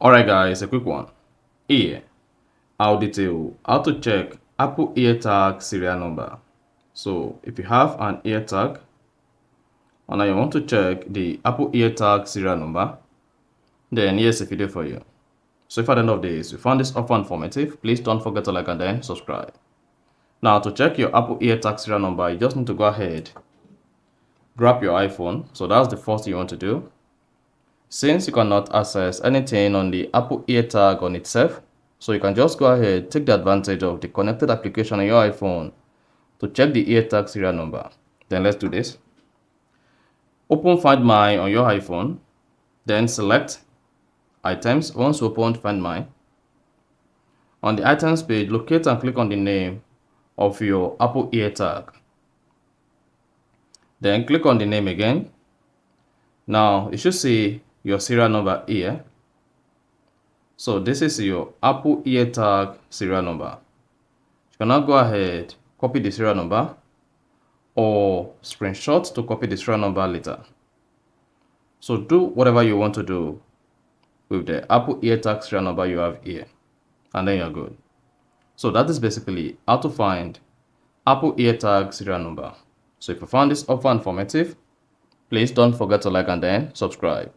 Alright guys, a quick one. Here, I'll detail how to check Apple AirTag serial number. So if you have an AirTag and you want to check the Apple AirTag serial number, then here's a video for you. So if at the end of this you found this offer informative, please don't forget to like and then subscribe. Now to check your Apple AirTag serial number, you just need to go ahead, grab your iPhone. So that's the first thing you want to do. Since you cannot access anything on the Apple AirTag on itself, so you can just go ahead, take the advantage of the connected application on your iPhone to check the AirTag serial number. Then let's do this. Open Find My on your iPhone, then select Items. Once you open Find My, on the Items page, locate and click on the name of your Apple AirTag. Then click on the name again. Now you should see your serial number here. So this is your Apple AirTag serial number. You can now go ahead, copy the serial number or screenshot to copy the serial number later. So do whatever you want to do with the Apple AirTag serial number you have here, and then you're good. So that is basically how to find Apple AirTag serial number. So if you found this offer informative, please don't forget to like and then subscribe.